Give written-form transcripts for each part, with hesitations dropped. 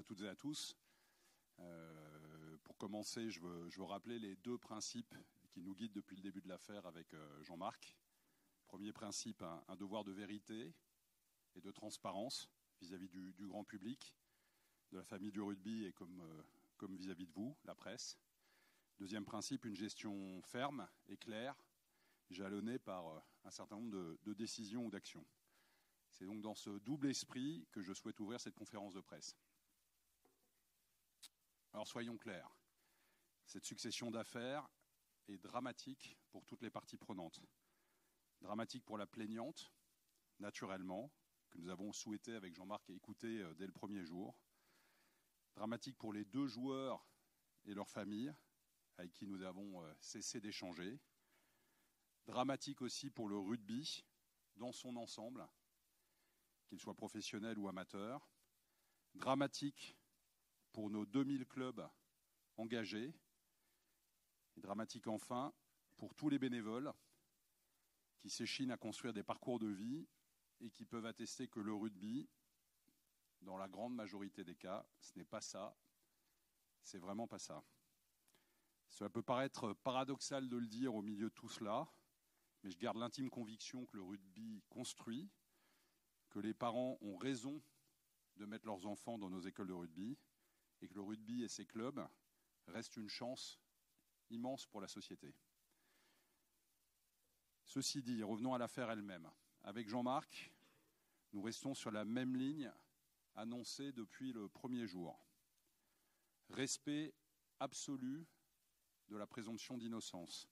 à toutes et à tous. Pour commencer, je veux rappeler les deux principes qui nous guident depuis le début de l'affaire avec Jean-Marc. Premier principe, un devoir de vérité et de transparence vis-à-vis du grand public, de la famille du rugby et comme vis-à-vis de vous, la presse. Deuxième principe, une gestion ferme et claire, jalonnée par un certain nombre de décisions ou d'actions. C'est donc dans ce double esprit que je souhaite ouvrir cette conférence de presse. Alors soyons clairs, cette succession d'affaires est dramatique pour toutes les parties prenantes. Dramatique pour la plaignante, naturellement, que nous avons souhaité avec Jean-Marc écouter dès le premier jour. Dramatique pour les deux joueurs et leurs familles, avec qui nous avons cessé d'échanger. Dramatique aussi pour le rugby dans son ensemble, qu'il soit professionnel ou amateur. Dramatique pour nos 2000 clubs engagés. Et dramatique enfin pour tous les bénévoles qui s'échinent à construire des parcours de vie et qui peuvent attester que le rugby, dans la grande majorité des cas, ce n'est pas ça, c'est vraiment pas ça. Cela peut paraître paradoxal de le dire au milieu de tout cela, mais je garde l'intime conviction que le rugby construit, que les parents ont raison de mettre leurs enfants dans nos écoles de rugby, et que le rugby et ses clubs restent une chance immense pour la société. Ceci dit, revenons à l'affaire elle-même. Avec Jean-Marc, nous restons sur la même ligne annoncée depuis le premier jour. Respect absolu de la présomption d'innocence.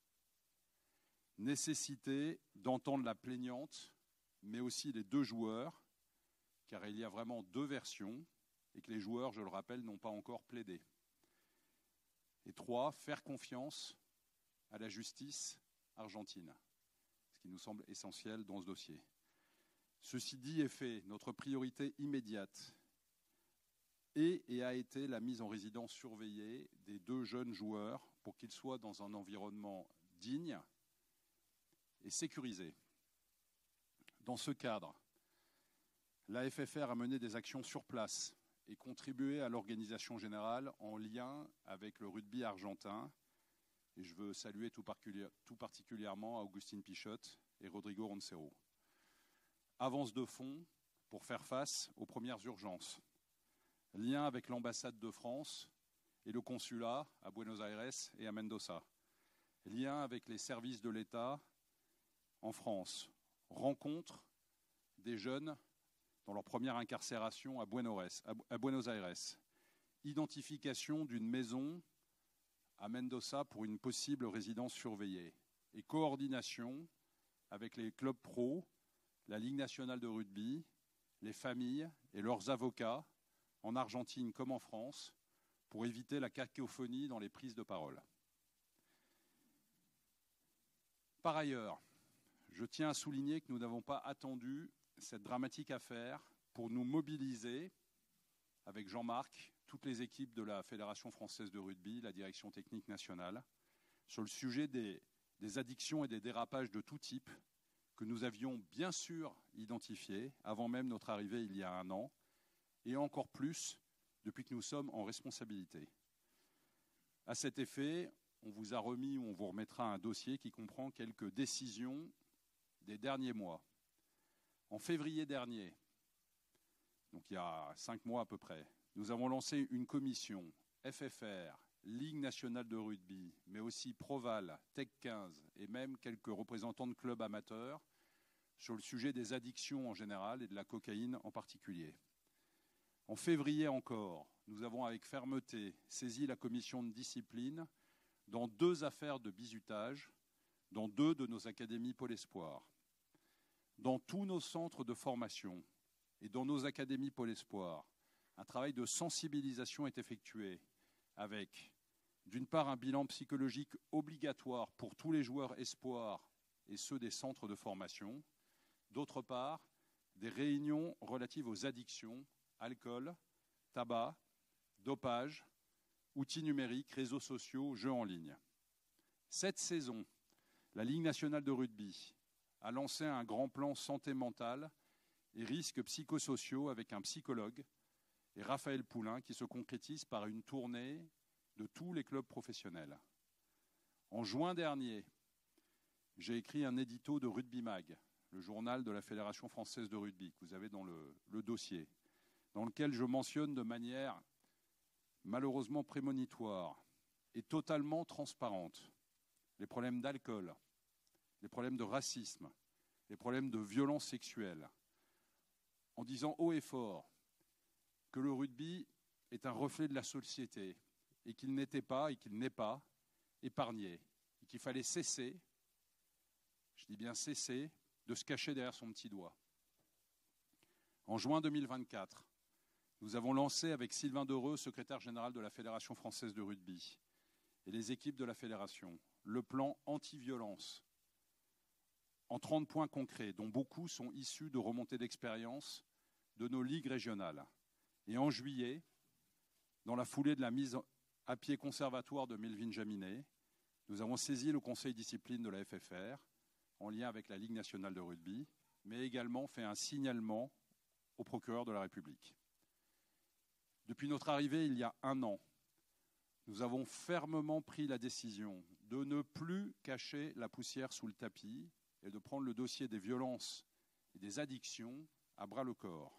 Nécessité d'entendre la plaignante, mais aussi les deux joueurs, car il y a vraiment deux versions, et que les joueurs, je le rappelle, n'ont pas encore plaidé. Et 3, faire confiance à la justice argentine, ce qui nous semble essentiel dans ce dossier. Ceci dit et fait, notre priorité immédiate est et a été la mise en résidence surveillée des deux jeunes joueurs pour qu'ils soient dans un environnement digne et sécurisé. Dans ce cadre, la FFR a mené des actions sur place et contribué à l'organisation générale en lien avec le rugby argentin. Et je veux saluer tout particulièrement Agustín Pichot et Rodrigo Roncero. Avance de fonds pour faire face aux premières urgences. Lien avec l'ambassade de France et le consulat à Buenos Aires et à Mendoza. Lien avec les services de l'État en France. Rencontre des jeunes dans leur première incarcération à Buenos Aires. Identification d'une maison à Mendoza pour une possible résidence surveillée. Et coordination avec les clubs pro, la Ligue nationale de rugby, les familles et leurs avocats, en Argentine comme en France, pour éviter la cacophonie dans les prises de parole. Par ailleurs, je tiens à souligner que nous n'avons pas attendu cette dramatique affaire pour nous mobiliser avec Jean-Marc, toutes les équipes de la Fédération française de rugby, la direction technique nationale, sur le sujet des addictions et des dérapages de tout type que nous avions bien sûr identifiés avant même notre arrivée il y a 1 an, et encore plus depuis que nous sommes en responsabilité. À cet effet, on vous a remis ou on vous remettra un dossier qui comprend quelques décisions des derniers mois. En février dernier, donc il y a 5 mois à peu près, nous avons lancé une commission FFR, Ligue nationale de rugby, mais aussi Proval, Tech 15 et même quelques représentants de clubs amateurs sur le sujet des addictions en général et de la cocaïne en particulier. En février encore, nous avons avec fermeté saisi la commission de discipline dans 2 affaires de bizutage, dans 2 de nos académies Pôle Espoir. Dans tous nos centres de formation et dans nos académies Pôle Espoir, un travail de sensibilisation est effectué avec, d'une part, un bilan psychologique obligatoire pour tous les joueurs espoirs et ceux des centres de formation, d'autre part, des réunions relatives aux addictions, alcool, tabac, dopage, outils numériques, réseaux sociaux, jeux en ligne. Cette saison, la Ligue nationale de rugby a lancé un grand plan santé mentale et risques psychosociaux avec un psychologue et Raphaël Poulain, qui se concrétise par une tournée de tous les clubs professionnels. En juin dernier, j'ai écrit un édito de Rugby Mag, le journal de la Fédération française de rugby, que vous avez dans le dossier, dans lequel je mentionne de manière malheureusement prémonitoire et totalement transparente les problèmes d'alcool, les problèmes de racisme, les problèmes de violence sexuelle, en disant haut et fort que le rugby est un reflet de la société et qu'il n'était pas et qu'il n'est pas épargné, et qu'il fallait cesser, je dis bien cesser, de se cacher derrière son petit doigt. En juin 2024, nous avons lancé avec Sylvain Dereux, secrétaire général de la Fédération française de rugby, et les équipes de la Fédération, le plan anti-violence en 30 points concrets, dont beaucoup sont issus de remontées d'expérience de nos ligues régionales. Et en juillet, dans la foulée de la mise à pied conservatoire de Melvin Jaminet, nous avons saisi le conseil discipline de la FFR, en lien avec la Ligue nationale de rugby, mais également fait un signalement au procureur de la République. Depuis notre arrivée il y a 1 an, nous avons fermement pris la décision de ne plus cacher la poussière sous le tapis et de prendre le dossier des violences et des addictions à bras-le-corps.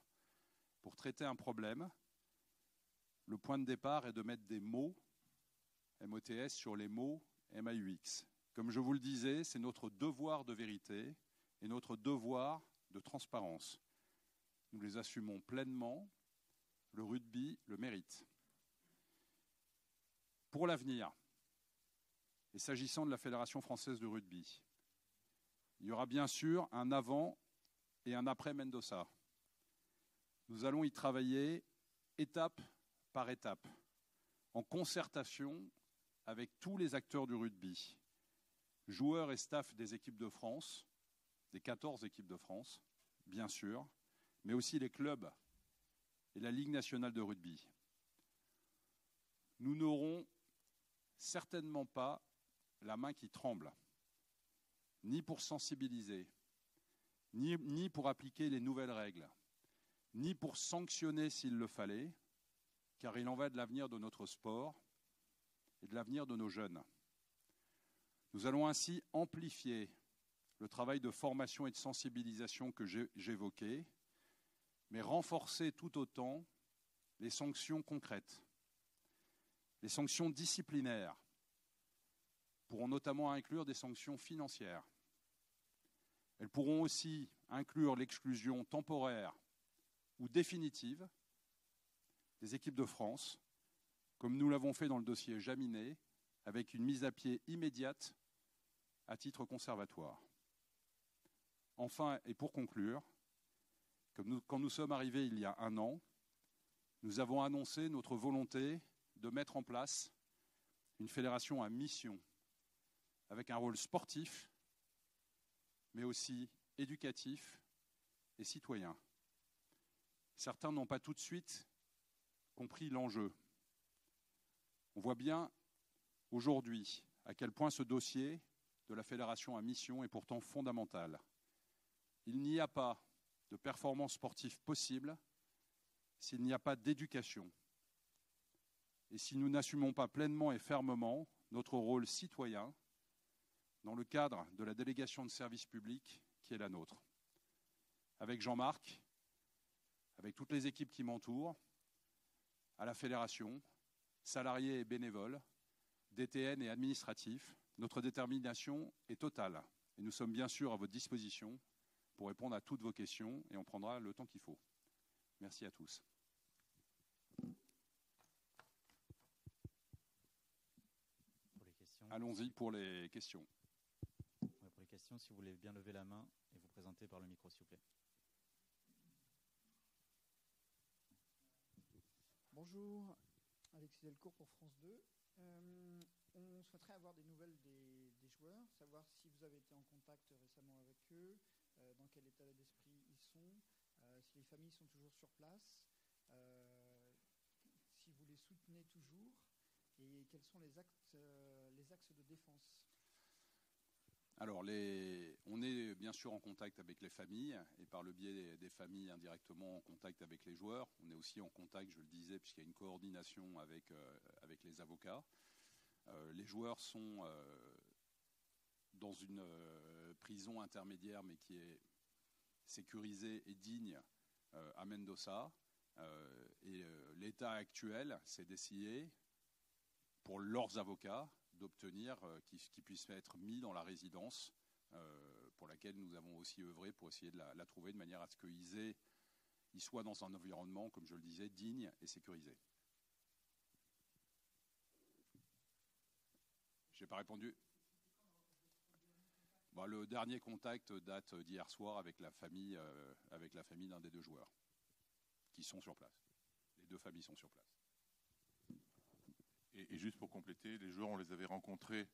Pour traiter un problème, le point de départ est de mettre des mots, MOTS, sur les mots MAUX. Comme je vous le disais, c'est notre devoir de vérité et notre devoir de transparence. Nous les assumons pleinement. Le rugby le mérite. Pour l'avenir, et s'agissant de la Fédération française de rugby, il y aura bien sûr un avant et un après Mendoza. Nous allons y travailler étape par étape, en concertation avec tous les acteurs du rugby, joueurs et staff des équipes de France, des 14 équipes de France, bien sûr, mais aussi les clubs et la Ligue nationale de rugby. Nous n'aurons certainement pas la main qui tremble, ni pour sensibiliser, ni pour appliquer les nouvelles règles, ni pour sanctionner s'il le fallait, car il en va de l'avenir de notre sport et de l'avenir de nos jeunes. Nous allons ainsi amplifier le travail de formation et de sensibilisation que j'évoquais, mais renforcer tout autant les sanctions concrètes. Les sanctions disciplinaires pourront notamment inclure des sanctions financières. Elles pourront aussi inclure l'exclusion temporaire ou définitive des équipes de France, comme nous l'avons fait dans le dossier Jaminet, avec une mise à pied immédiate à titre conservatoire. Enfin, et pour conclure, quand nous sommes arrivés il y a 1 an, nous avons annoncé notre volonté de mettre en place une fédération à mission, avec un rôle sportif, mais aussi éducatif et citoyen. Certains n'ont pas tout de suite compris l'enjeu. On voit bien aujourd'hui à quel point ce dossier de la fédération à mission est pourtant fondamental. Il n'y a pas de performance sportive possible s'il n'y a pas d'éducation. Et si nous n'assumons pas pleinement et fermement notre rôle citoyen dans le cadre de la délégation de service public qui est la nôtre. Avec Jean-Marc, avec toutes les équipes qui m'entourent, à la fédération, salariés et bénévoles, DTN et administratifs, notre détermination est totale. Et nous sommes bien sûr à votre disposition pour répondre à toutes vos questions et on prendra le temps qu'il faut. Merci à tous. Allons-y pour les questions. Pour les questions, si vous voulez bien lever la main et vous présenter par le micro, s'il vous plaît. Bonjour, Alexis Delcourt pour France 2. On souhaiterait avoir des nouvelles des joueurs, savoir si vous avez été en contact récemment avec eux, dans quel état d'esprit ils sont, si les familles sont toujours sur place, si vous les soutenez toujours et quels sont les axes de défense. Alors, on est bien sûr en contact avec les familles et par le biais des familles indirectement en contact avec les joueurs. On est aussi en contact, je le disais, puisqu'il y a une coordination avec les avocats. Les joueurs sont dans une prison intermédiaire, mais qui est sécurisée et digne à Mendoza. Et l'état actuel, c'est d'essayer, pour leurs avocats, d'obtenir qu'ils puissent être mis dans la résidence pour laquelle nous avons aussi œuvré pour essayer de la trouver de manière à ce qu'ils soient dans un environnement, comme je le disais, digne et sécurisé. Je n'ai pas répondu. Bon, le dernier contact date d'hier soir avec la famille d'un des deux joueurs qui sont sur place. Les deux familles sont sur place. Et juste pour compléter, les joueurs, on les avait rencontrés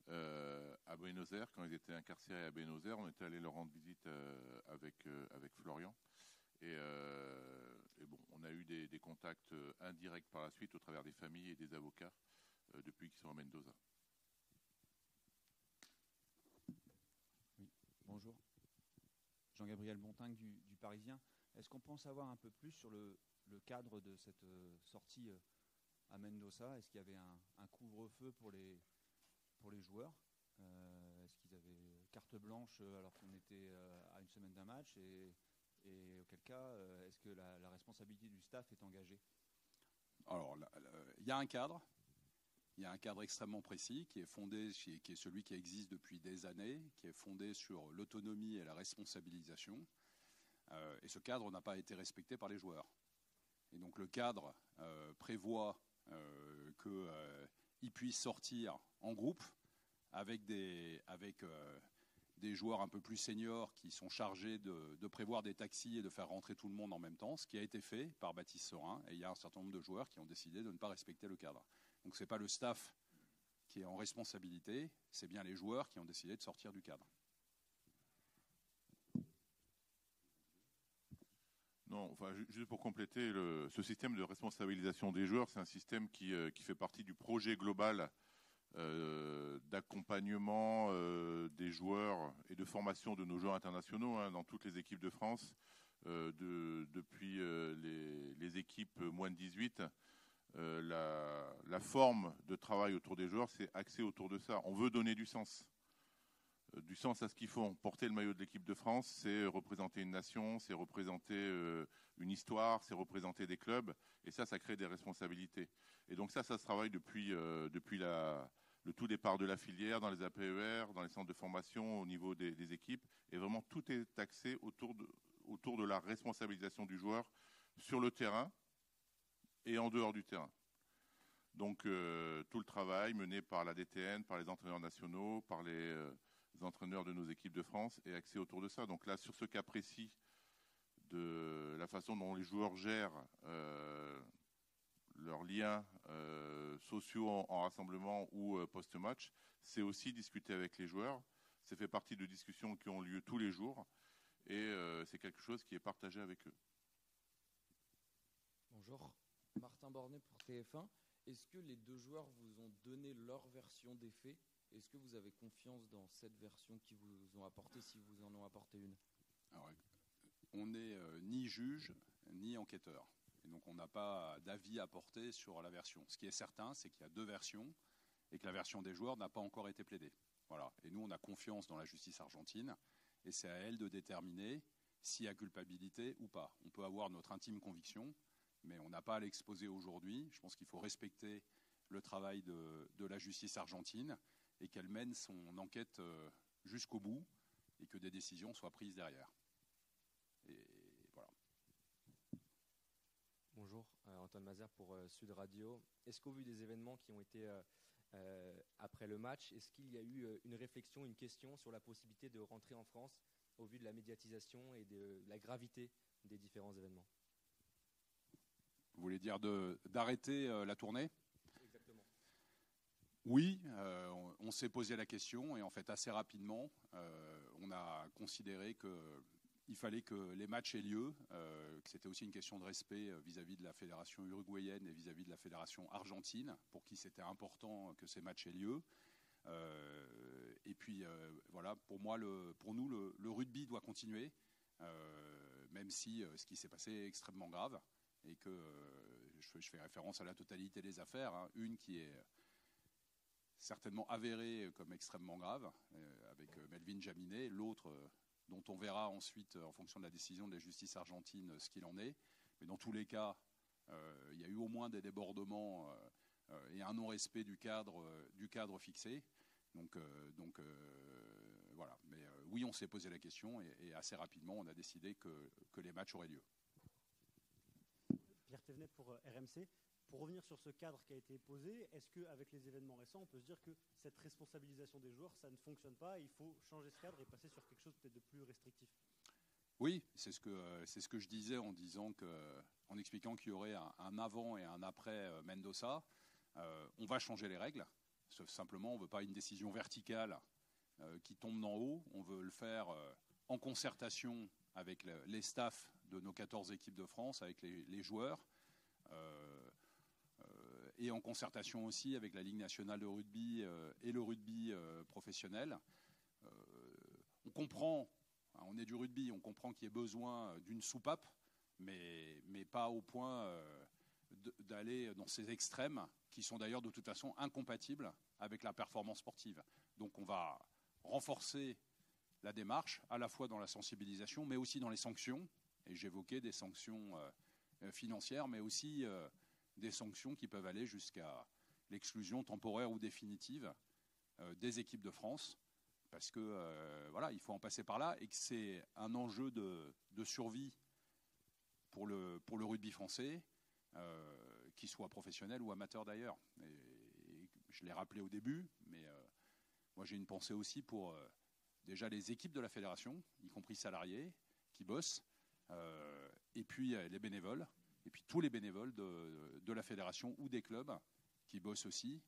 à Buenos Aires, quand ils étaient incarcérés à Buenos Aires. On était allé leur rendre visite avec Florian. Et bon, on a eu des contacts indirects par la suite au travers des familles et des avocats depuis qu'ils sont à Mendoza. Oui, bonjour. Jean-Gabriel Bontingue du Parisien. Est-ce qu'on peut en savoir un peu plus sur le cadre de cette sortie à Mendoza? Est-ce qu'il y avait un couvre-feu pour les joueurs? Est-ce qu'ils avaient carte blanche alors qu'on était à une semaine d'un match? Et auquel cas, est-ce que la responsabilité du staff est engagée? Alors, il y a un cadre. Il y a un cadre extrêmement précis qui est fondé, qui est celui qui existe depuis des années, qui est fondé sur l'autonomie et la responsabilisation. Et ce cadre n'a pas été respecté par les joueurs. Et donc le cadre prévoit qu'ils puissent sortir en groupe avec des joueurs un peu plus seniors qui sont chargés de prévoir des taxis et de faire rentrer tout le monde en même temps, ce qui a été fait par Baptiste Serin. Et il y a un certain nombre de joueurs qui ont décidé de ne pas respecter le cadre. Donc ce n'est pas le staff qui est en responsabilité, c'est bien les joueurs qui ont décidé de sortir du cadre. Non, enfin, juste pour compléter, ce système de responsabilisation des joueurs, c'est un système qui fait partie du projet global d'accompagnement des joueurs et de formation de nos joueurs internationaux dans toutes les équipes de France, depuis les équipes moins de 18. La forme de travail autour des joueurs, c'est axé autour de ça. On veut donner du sens à ce qu'ils font. Porter le maillot de l'équipe de France, c'est représenter une nation, c'est représenter une histoire, c'est représenter des clubs, et ça crée des responsabilités. Et donc ça se travaille depuis le tout départ de la filière, dans les APER, dans les centres de formation, au niveau des équipes, et vraiment tout est axé autour de la responsabilisation du joueur sur le terrain et en dehors du terrain. Donc tout le travail mené par la DTN, par les entraîneurs nationaux, par les entraîneurs de nos équipes de France est axé autour de ça. Donc là, sur ce cas précis de la façon dont les joueurs gèrent leurs liens sociaux en rassemblement ou post-match, c'est aussi discuter avec les joueurs. C'est fait partie de discussions qui ont lieu tous les jours et c'est quelque chose qui est partagé avec eux. Bonjour, Martin Bornet pour TF1. Est-ce que les deux joueurs vous ont donné leur version des faits? Est-ce que vous avez confiance dans cette version qu'ils vous ont apportée, si vous en ont apporté une? Alors, on n'est ni juge ni enquêteur. Et donc on n'a pas d'avis à porter sur la version. Ce qui est certain, c'est qu'il y a deux versions et que la version des joueurs n'a pas encore été plaidée. Voilà. Et nous, on a confiance dans la justice argentine et c'est à elle de déterminer s'il y a culpabilité ou pas. On peut avoir notre intime conviction, mais on n'a pas à l'exposer aujourd'hui. Je pense qu'il faut respecter le travail de la justice argentine et qu'elle mène son enquête jusqu'au bout et que des décisions soient prises derrière. Et voilà. Bonjour, Antoine Mazer pour Sud Radio. Est-ce qu'au vu des événements qui ont été après le match, est-ce qu'il y a eu une réflexion, une question sur la possibilité de rentrer en France au vu de la médiatisation et de la gravité des différents événements? Vous voulez dire d'arrêter la tournée? Exactement. Oui, on s'est posé la question et en fait assez rapidement, on a considéré qu'il fallait que les matchs aient lieu, que c'était aussi une question de respect vis-à-vis de la fédération uruguayenne et vis-à-vis de la fédération argentine, pour qui c'était important que ces matchs aient lieu. Et puis voilà, pour nous, le rugby doit continuer, même si ce qui s'est passé est extrêmement grave et que je fais référence à la totalité des affaires, hein, une qui est certainement avérée comme extrêmement grave, avec Melvin Jaminet, l'autre dont on verra ensuite, en fonction de la décision de la justice argentine, ce qu'il en est. Mais dans tous les cas, il y a eu au moins des débordements et un non-respect du cadre fixé. Donc voilà. Mais oui, on s'est posé la question et assez rapidement, on a décidé que les matchs auraient lieu. Pierre Thévenet pour RMC. Pour revenir sur ce cadre qui a été posé, est-ce qu'avec les événements récents, on peut se dire que cette responsabilisation des joueurs, ça ne fonctionne pas, il faut changer ce cadre et passer sur quelque chose peut-être de plus restrictif? Oui, c'est ce que je disais en expliquant qu'il y aurait un avant et un après Mendoza. On va changer les règles. Simplement, on ne veut pas une décision verticale qui tombe d'en haut. On veut le faire en concertation avec les staffs de nos 14 équipes de France, avec les joueurs, et en concertation aussi avec la Ligue nationale de rugby et le rugby professionnel. On comprend, on est du rugby, on comprend qu'il y ait besoin d'une soupape, mais pas au point d'aller dans ces extrêmes qui sont d'ailleurs de toute façon incompatibles avec la performance sportive. Donc on va renforcer la démarche, à la fois dans la sensibilisation, mais aussi dans les sanctions. Et j'évoquais des sanctions financières, mais aussi des sanctions qui peuvent aller jusqu'à l'exclusion temporaire ou définitive des équipes de France. Parce que voilà, il faut en passer par là et que c'est un enjeu de survie pour le rugby français, qu'il soit professionnel ou amateur d'ailleurs. Et je l'ai rappelé au début, mais moi j'ai une pensée aussi pour déjà les équipes de la fédération, y compris salariés, qui bossent, et puis les bénévoles, et puis tous les bénévoles de la fédération ou des clubs qui bossent aussi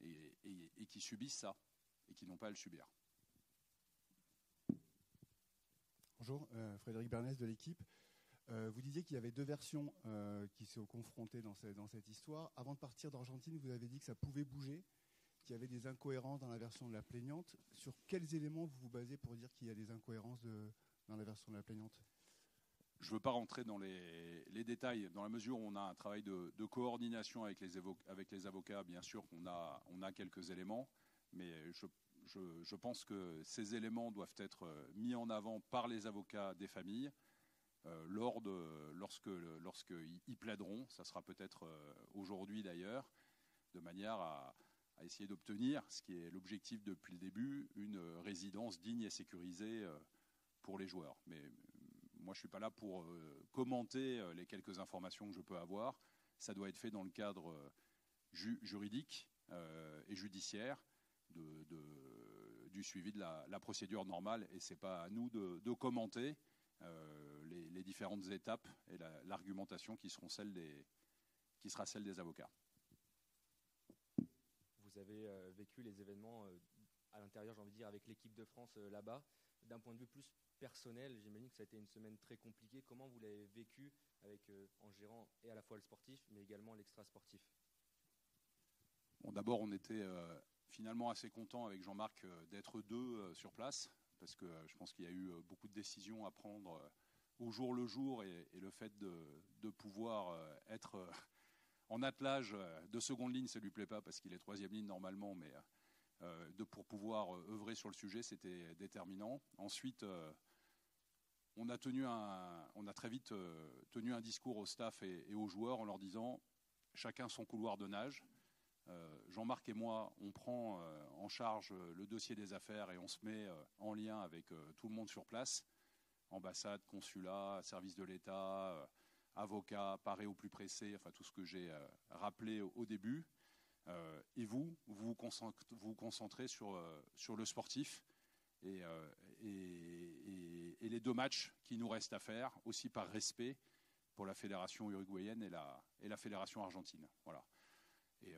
et qui subissent ça, et qui n'ont pas à le subir. Bonjour, Frédéric Bernès de l'équipe. Vous disiez qu'il y avait deux versions qui se confrontaient dans cette histoire. Avant de partir d'Argentine, vous avez dit que ça pouvait bouger, qu'il y avait des incohérences dans la version de la plaignante. Sur quels éléments vous vous basez pour dire qu'il y a des incohérences dans la version de la plaignante? Je ne veux pas rentrer dans les détails, dans la mesure où on a un travail de coordination avec les avocats. Bien sûr qu'on a quelques éléments, mais je pense que ces éléments doivent être mis en avant par les avocats des familles lorsqu'ils plaideront. Ça sera peut-être aujourd'hui d'ailleurs, de manière à essayer d'obtenir, ce qui est l'objectif depuis le début, une résidence digne et sécurisée pour les joueurs. Mais moi, je ne suis pas là pour commenter les quelques informations que je peux avoir. Ça doit être fait dans le cadre juridique et judiciaire du suivi de la procédure normale. Et ce n'est pas à nous de commenter les différentes étapes et l'argumentation qui sera celle des avocats. Vous avez vécu les événements à l'intérieur, j'ai envie de dire, avec l'équipe de France là-bas. D'un point de vue plus personnel, j'imagine que ça a été une semaine très compliquée. Comment vous l'avez vécu en gérant et à la fois le sportif, mais également l'extra-sportif? Bon, d'abord, on était finalement assez contents avec Jean-Marc d'être deux sur place, parce que je pense qu'il y a eu beaucoup de décisions à prendre au jour le jour, et le fait de pouvoir être en attelage de seconde ligne, ça ne lui plaît pas parce qu'il est troisième ligne normalement, mais pour pouvoir œuvrer sur le sujet, c'était déterminant. Ensuite, on a très vite tenu un discours au staff et aux joueurs en leur disant chacun son couloir de nage. Jean-Marc et moi, on prend en charge le dossier des affaires et on se met en lien avec tout le monde sur place, ambassade, consulat, service de l'État, avocats, parés au plus pressé, enfin tout ce que j'ai rappelé au début. Et vous vous concentrez sur le sportif et les deux matchs qui nous restent à faire, aussi par respect pour la fédération uruguayenne et la fédération argentine. Voilà. Et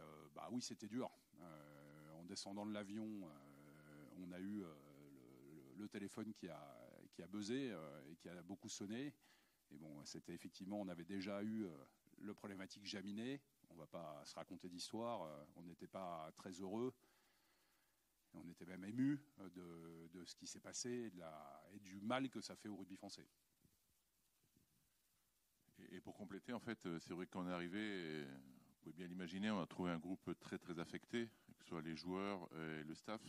oui, c'était dur. En descendant de l'avion, on a eu le téléphone qui a buzzé et qui a beaucoup sonné. Et bon, c'était effectivement, on avait déjà eu le problématique Jaminet. On ne va pas se raconter d'histoire. On n'était pas très heureux. Et on était même ému de ce qui s'est passé et du mal que ça fait au rugby français. Et pour compléter, en fait, c'est vrai qu'on est arrivé, vous pouvez bien l'imaginer, on a trouvé un groupe très très affecté, que ce soit les joueurs et le staff.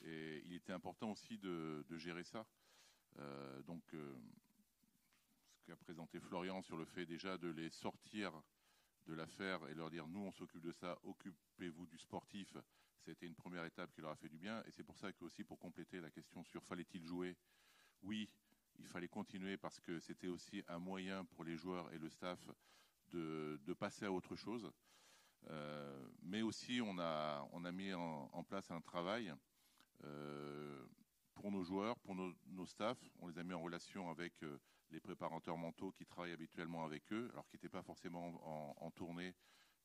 Et il était important aussi de gérer ça. Ce qu'a présenté Florian sur le fait déjà de les sortir de l'affaire et leur dire nous on s'occupe de ça, occupez-vous du sportif, c'était une première étape qui leur a fait du bien. Et c'est pour ça que aussi, pour compléter la question sur fallait-il jouer, oui, il fallait continuer parce que c'était aussi un moyen pour les joueurs et le staff de passer à autre chose. Mais aussi on a mis en place un travail pour nos joueurs, pour nos staffs. On les a mis en relation avec les préparateurs mentaux qui travaillent habituellement avec eux, alors qui n'étaient pas forcément en tournée,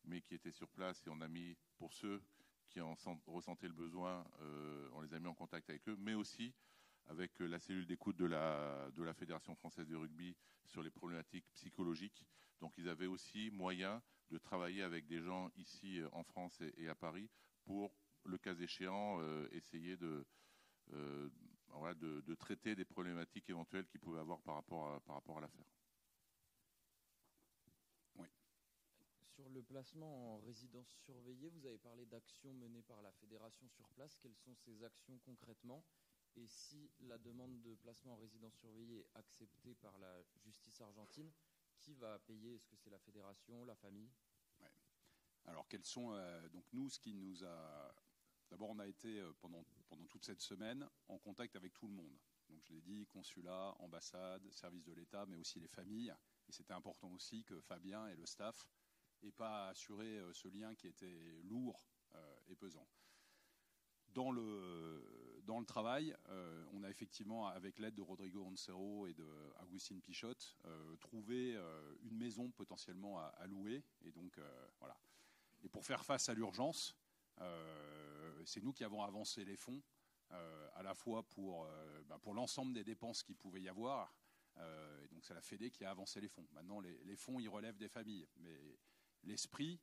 mais qui étaient sur place. Et on a mis, pour ceux qui en ressentaient le besoin, on les a mis en contact avec eux, mais aussi avec la cellule d'écoute de la Fédération française de rugby sur les problématiques psychologiques. Donc ils avaient aussi moyen de travailler avec des gens ici en France et à Paris pour, le cas échéant, essayer de traiter des problématiques éventuelles qu'ils pouvaient avoir par rapport à l'affaire. Oui. Sur le placement en résidence surveillée, vous avez parlé d'actions menées par la fédération sur place. Quelles sont ces actions concrètement? Et si la demande de placement en résidence surveillée est acceptée par la justice argentine, qui va payer? Est-ce que c'est la fédération, la famille? Ouais. Alors, quels sont donc nous, ce qui nous a... D'abord, on a été pendant toute cette semaine en contact avec tout le monde. Donc, je l'ai dit, consulat, ambassade, service de l'État, mais aussi les familles. Et c'était important aussi que Fabien et le staff n'aient pas assuré ce lien qui était lourd et pesant. Dans le travail, on a effectivement, avec l'aide de Rodrigo Roncero et de Agustín Pichot, trouvé une maison potentiellement à louer. Et donc, voilà. Et pour faire face à l'urgence, c'est nous qui avons avancé les fonds, à la fois pour l'ensemble des dépenses qu'il pouvait y avoir. Et donc, c'est la Fédé qui a avancé les fonds. Maintenant, les fonds, ils relèvent des familles. Mais l'esprit...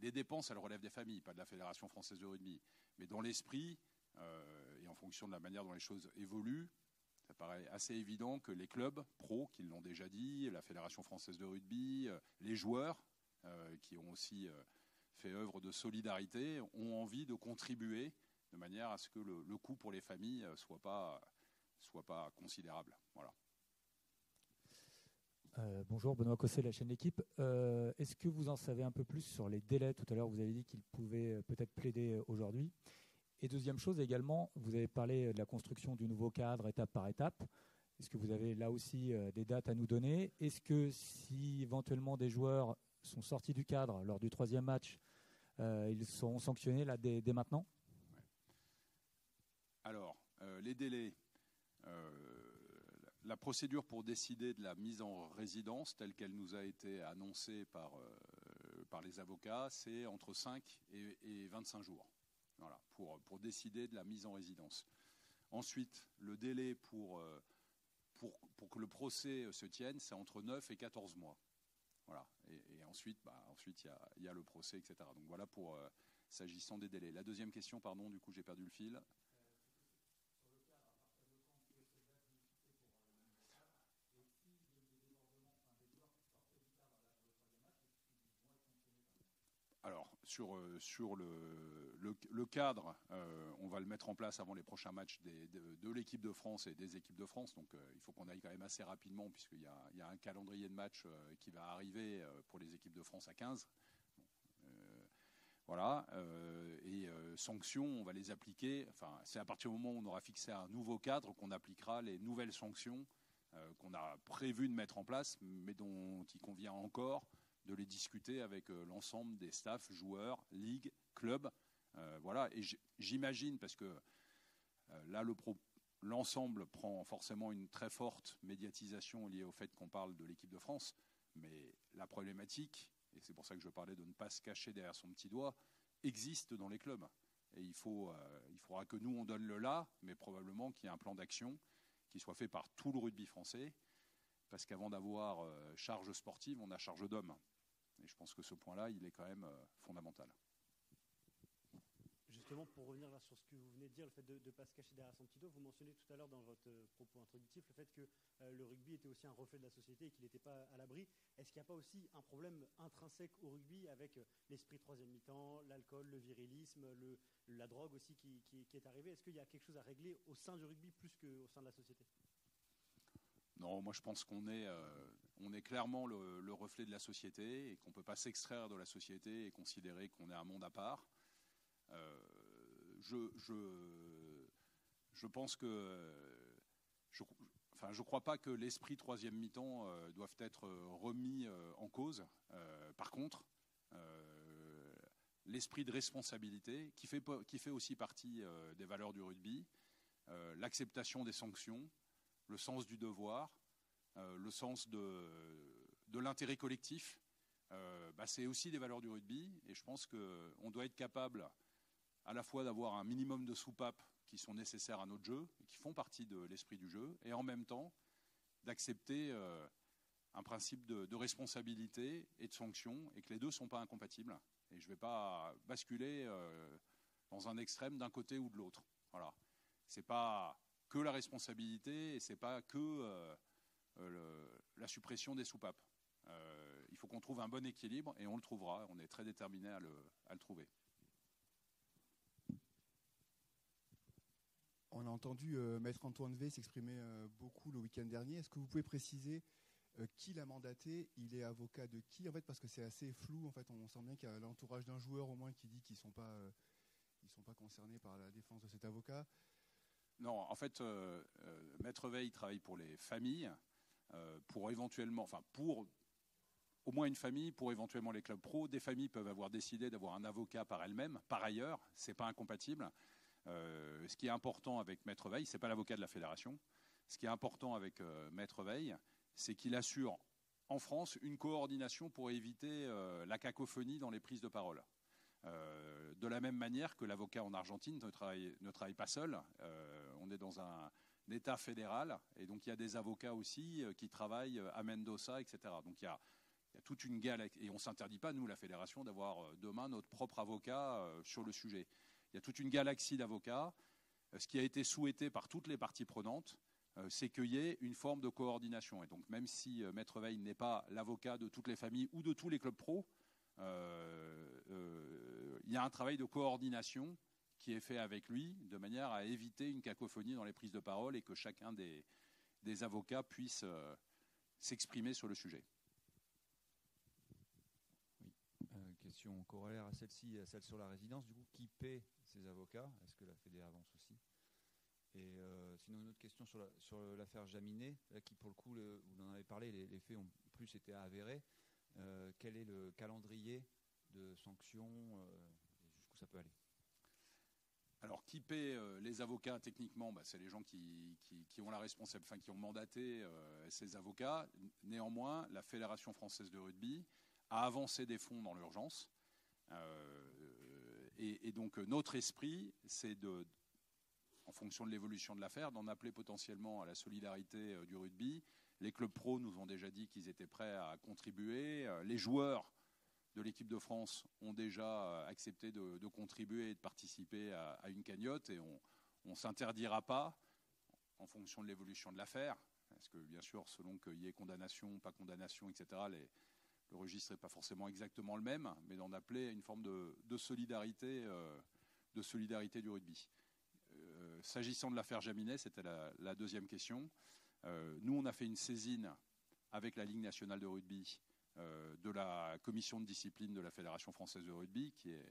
les dépenses, elles relèvent des familles, pas de la Fédération française de rugby. Mais dans l'esprit, et en fonction de la manière dont les choses évoluent, ça paraît assez évident que les clubs pros, qui l'ont déjà dit, la Fédération française de rugby, les joueurs, qui ont aussi fait œuvre de solidarité, ont envie de contribuer de manière à ce que le coût pour les familles soit pas considérable. Voilà. Bonjour, Benoît Cosset, la chaîne L'équipe. Est-ce que vous en savez un peu plus sur les délais? Tout à l'heure, vous avez dit qu'ils pouvaient peut-être plaider aujourd'hui. Et deuxième chose également, vous avez parlé de la construction du nouveau cadre étape par étape. Est-ce que vous avez là aussi des dates à nous donner? Est-ce que si éventuellement des joueurs sont sortis du cadre lors du 3e match, ils seront sanctionnés là, dès maintenant? Ouais. Alors, les délais... La procédure pour décider de la mise en résidence, telle qu'elle nous a été annoncée par les avocats, c'est entre 5 et 25 jours. Voilà, pour décider de la mise en résidence. Ensuite, le délai pour que le procès se tienne, c'est entre 9 et 14 mois. Voilà. Et ensuite, il y a le procès, etc. Donc voilà pour s'agissant des délais. La deuxième question, pardon, du coup j'ai perdu le fil. Alors, sur le cadre, on va le mettre en place avant les prochains matchs de l'équipe de France et des équipes de France. Donc, il faut qu'on aille quand même assez rapidement, puisqu'il y a un calendrier de match qui va arriver pour les équipes de France à 15. Voilà. Sanctions, on va les appliquer. Enfin, c'est à partir du moment où on aura fixé un nouveau cadre qu'on appliquera les nouvelles sanctions qu'on a prévu de mettre en place, mais dont il convient encore de les discuter avec l'ensemble des staffs, joueurs, ligues, clubs. Voilà. Et j'imagine, parce que là, l'ensemble prend forcément une très forte médiatisation liée au fait qu'on parle de l'équipe de France, mais la problématique, et c'est pour ça que je parlais de ne pas se cacher derrière son petit doigt, existe dans les clubs. Et il faudra que nous, on donne le là, mais probablement qu'il y ait un plan d'action qui soit fait par tout le rugby français, parce qu'avant d'avoir charge sportive, on a charge d'hommes. Et je pense que ce point-là, il est quand même fondamental. justement, pour revenir là sur ce que vous venez de dire, le fait de ne pas se cacher derrière son petit doigt, vous mentionnez tout à l'heure dans votre propos introductif le fait que le rugby était aussi un reflet de la société et qu'il n'était pas à l'abri. Est-ce qu'il n'y a pas aussi un problème intrinsèque au rugby avec l'esprit troisième mi-temps, l'alcool, le virilisme, la drogue aussi qui est arrivée? Est-ce qu'il y a quelque chose à régler au sein du rugby plus qu'au sein de la société? Non, moi je pense qu'on est clairement le reflet de la société et qu'on ne peut pas s'extraire de la société et considérer qu'on est un monde à part. Je pense que je ne crois pas que l'esprit troisième mi-temps doive être remis en cause. Par contre, l'esprit de responsabilité qui fait aussi partie des valeurs du rugby, l'acceptation des sanctions, le sens du devoir, le sens de l'intérêt collectif, c'est aussi des valeurs du rugby. Et je pense qu'on doit être capable à la fois d'avoir un minimum de soupapes qui sont nécessaires à notre jeu, et qui font partie de l'esprit du jeu, et en même temps d'accepter un principe de responsabilité et de sanction, et que les deux ne sont pas incompatibles. Et je ne vais pas basculer dans un extrême d'un côté ou de l'autre. Voilà. Ce n'est pas que la responsabilité, et ce n'est pas que la suppression des soupapes. Il faut qu'on trouve un bon équilibre, et on le trouvera. On est très déterminé à le trouver. On a entendu Maître Antoine V s'exprimer beaucoup le week-end dernier. Est-ce que vous pouvez préciser qui l'a mandaté? Il est avocat de qui? En fait, parce que c'est assez flou. En fait, on sent bien qu'il y a l'entourage d'un joueur au moins qui dit qu'ils ne sont pas concernés par la défense de cet avocat. Non, en fait, Maître Veil travaille pour les familles, pour au moins une famille, pour éventuellement les clubs pro. Des familles peuvent avoir décidé d'avoir un avocat par elles-mêmes. Par ailleurs, ce n'est pas incompatible. Ce qui est important avec Maître Veil, ce n'est pas l'avocat de la fédération. Ce qui est important avec Maître Veil, c'est qu'il assure en France une coordination pour éviter la cacophonie dans les prises de parole. De la même manière que l'avocat en Argentine ne travaille pas seul. On est dans un État fédéral et donc il y a des avocats aussi qui travaillent à Mendoza, etc. Donc il y a toute une galaxie. Et on ne s'interdit pas, nous, la fédération, d'avoir demain notre propre avocat sur le sujet. Il y a toute une galaxie d'avocats. Ce qui a été souhaité par toutes les parties prenantes, c'est qu'il y ait une forme de coordination. Et donc même si Maître Veil n'est pas l'avocat de toutes les familles ou de tous les clubs pro, il y a un travail de coordination qui est fait avec lui de manière à éviter une cacophonie dans les prises de parole et que chacun des avocats puisse s'exprimer sur le sujet. Oui. Question corollaire à celle-ci, celle sur la résidence. Du coup, qui paie ces avocats? Est-ce que la Fédé avance aussi? Et sinon, une autre question sur l'affaire Jaminet, là, qui pour le coup, vous en avez parlé, les faits ont plus été avérés. Quel est le calendrier de sanctions et jusqu'où ça peut aller? Alors, qui paie les avocats techniquement, c'est les gens qui ont la responsabilité, qui ont mandaté ces avocats. Néanmoins, la Fédération française de rugby a avancé des fonds dans l'urgence. Et donc, notre esprit, c'est en fonction de l'évolution de l'affaire, d'en appeler potentiellement à la solidarité du rugby. Les clubs pros nous ont déjà dit qu'ils étaient prêts à contribuer. Les joueurs de l'équipe de France ont déjà accepté de contribuer et de participer à une cagnotte. Et on ne s'interdira pas, en fonction de l'évolution de l'affaire, parce que bien sûr, selon qu'il y ait condamnation, pas condamnation, etc., le registre n'est pas forcément exactement le même, mais d'en appeler une forme de solidarité du rugby. S'agissant de l'affaire Jaminet, c'était la deuxième question. Nous, on a fait une saisine avec la Ligue nationale de rugby de la commission de discipline de la Fédération française de rugby, qui est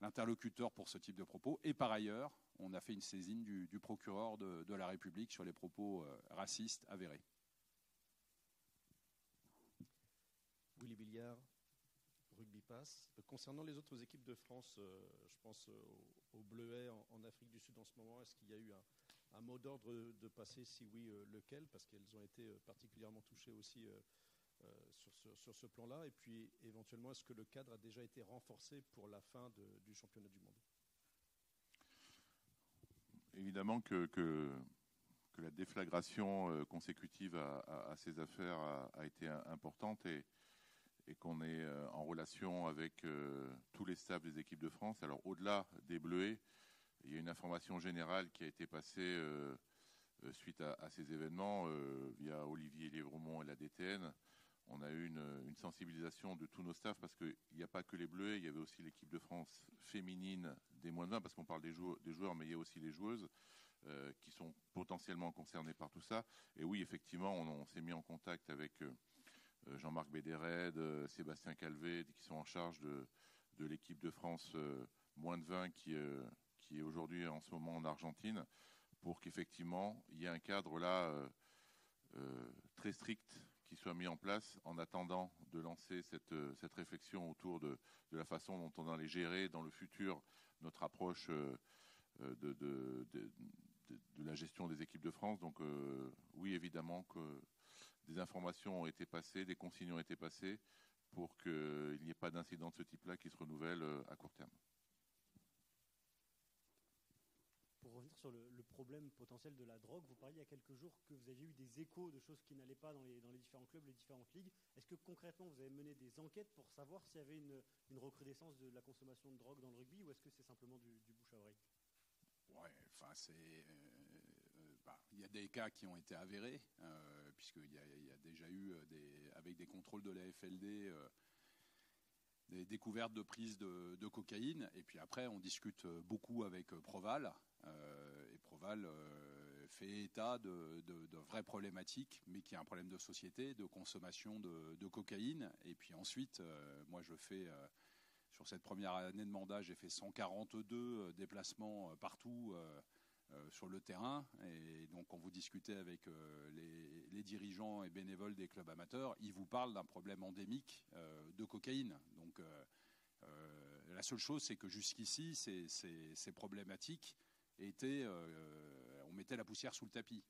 l'interlocuteur pour ce type de propos. Et par ailleurs, on a fait une saisine du procureur de la République sur les propos racistes avérés. Willy Billiard, Rugby Pass. Concernant les autres équipes de France, je pense au Bleuet en Afrique du Sud en ce moment, est-ce qu'il y a eu un mot d'ordre de passer? Si oui, lequel? Parce qu'elles ont été particulièrement touchées aussi sur ce plan-là. Et puis, éventuellement, est-ce que le cadre a déjà été renforcé pour la fin du championnat du monde? Évidemment que la déflagration consécutive à ces affaires a été importante et et qu'on est en relation avec tous les staffs des équipes de France. Alors au-delà des Bleuets, il y a une information générale qui a été passée suite à ces événements via Olivier Lièvremont et la DTN. On a eu une sensibilisation de tous nos staffs parce qu'il n'y a pas que les Bleuets, il y avait aussi l'équipe de France féminine des moins de 20, parce qu'on parle des joueurs, mais il y a aussi les joueuses qui sont potentiellement concernées par tout ça. Et oui, effectivement, on s'est mis en contact avec Jean-Marc Bédéred, Sébastien Calvé, qui sont en charge de l'équipe de France moins de 20 qui est aujourd'hui en ce moment en Argentine, pour qu'effectivement il y ait un cadre là très strict qui soit mis en place en attendant de lancer cette réflexion autour de la façon dont on allait gérer dans le futur notre approche de la gestion des équipes de France. Donc oui, évidemment que des informations ont été passées, des consignes ont été passées pour qu'il n'y ait pas d'incident de ce type-là qui se renouvelle à court terme. Pour revenir sur le problème potentiel de la drogue, vous parliez il y a quelques jours que vous aviez eu des échos de choses qui n'allaient pas dans les différents clubs, les différentes ligues. Est-ce que concrètement vous avez mené des enquêtes pour savoir s'il y avait une recrudescence de la consommation de drogue dans le rugby, ou est-ce que c'est simplement du bouche à oreille? Ouais, enfin il y a des cas qui ont été avérés, puisqu'il y a déjà eu avec des contrôles de la FLD des découvertes de prise de cocaïne. Et puis après, on discute beaucoup avec Proval. Et Proval fait état de vraies problématiques, mais qui est un problème de société, de consommation de cocaïne. Et puis ensuite, moi je fais, sur cette première année de mandat, j'ai fait 142 déplacements partout sur le terrain. Et donc quand vous discutez avec les dirigeants et bénévoles des clubs amateurs, ils vous parlent d'un problème endémique de cocaïne. Donc la seule chose, c'est que jusqu'ici, ces problématiques on mettait la poussière sous le tapis.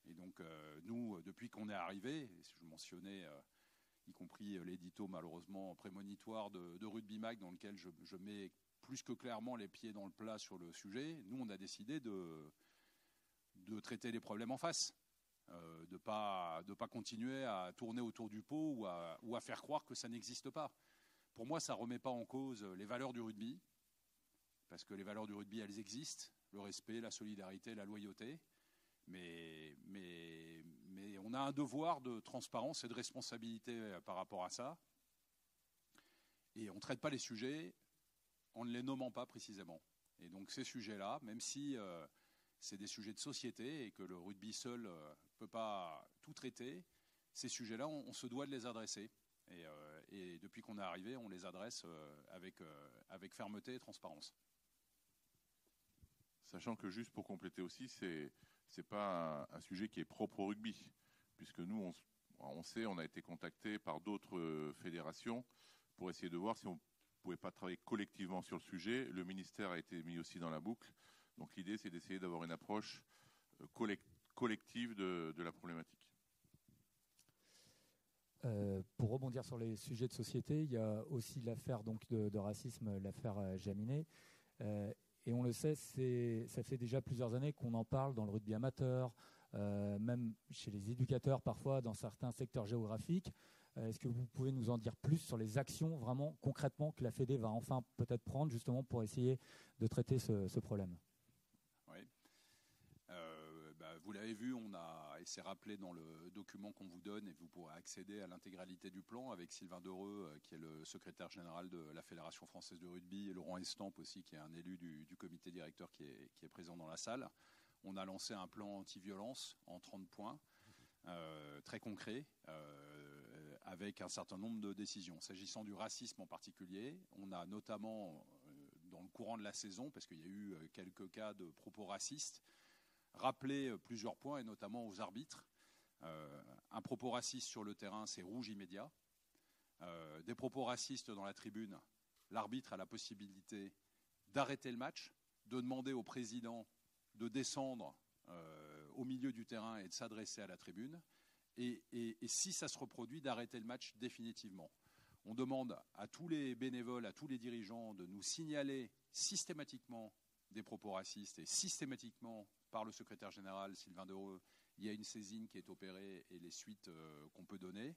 Et donc nous, depuis qu'on est arrivé, je mentionnais y compris l'édito malheureusement prémonitoire de Rugby Mag, dans lequel je mets plus que clairement les pieds dans le plat sur le sujet. Nous, on a décidé de traiter les problèmes en face, de pas continuer à tourner autour du pot ou à faire croire que ça n'existe pas. Pour moi, ça ne remet pas en cause les valeurs du rugby, parce que les valeurs du rugby, elles existent, le respect, la solidarité, la loyauté, mais on a un devoir de transparence et de responsabilité par rapport à ça, et on ne traite pas les sujets en ne les nommant pas précisément. Et donc ces sujets-là, même si c'est des sujets de société et que le rugby seul ne peut pas tout traiter, ces sujets-là, on se doit de les adresser. Et depuis qu'on est arrivé, on les adresse avec fermeté et transparence. Sachant que, juste pour compléter aussi, c'est pas un sujet qui est propre au rugby, puisque nous, on a été contacté par d'autres fédérations pour essayer de voir si on pouvait pas travailler collectivement sur le sujet. Le ministère a été mis aussi dans la boucle. Donc l'idée, c'est d'essayer d'avoir une approche collective de la problématique. Pour rebondir sur les sujets de société, il y a aussi l'affaire donc de racisme, l'affaire Jaminet. Et on le sait, ça fait déjà plusieurs années qu'on en parle dans le rugby amateur, même chez les éducateurs parfois, dans certains secteurs géographiques. Est-ce que vous pouvez nous en dire plus sur les actions vraiment concrètement que la Fédé va enfin peut-être prendre justement pour essayer de traiter ce problème? Oui. Vous l'avez vu, et c'est rappelé dans le document qu'on vous donne, et vous pourrez accéder à l'intégralité du plan avec Sylvain Dereux, qui est le secrétaire général de la Fédération française de rugby, et Laurent Estampe aussi, qui est un élu du comité directeur qui est présent dans la salle. On a lancé un plan anti-violence en 30 points, très concret, avec un certain nombre de décisions. S'agissant du racisme en particulier, on a notamment, dans le courant de la saison, parce qu'il y a eu quelques cas de propos racistes, rappelé plusieurs points, et notamment aux arbitres. Un propos raciste sur le terrain, c'est rouge immédiat. Des propos racistes dans la tribune, l'arbitre a la possibilité d'arrêter le match, de demander au président de descendre au milieu du terrain et de s'adresser à la tribune. Et si ça se reproduit, d'arrêter le match définitivement. On demande à tous les bénévoles, à tous les dirigeants de nous signaler systématiquement des propos racistes, et systématiquement par le secrétaire général Sylvain Dereux, il y a une saisine qui est opérée et les suites qu'on peut donner.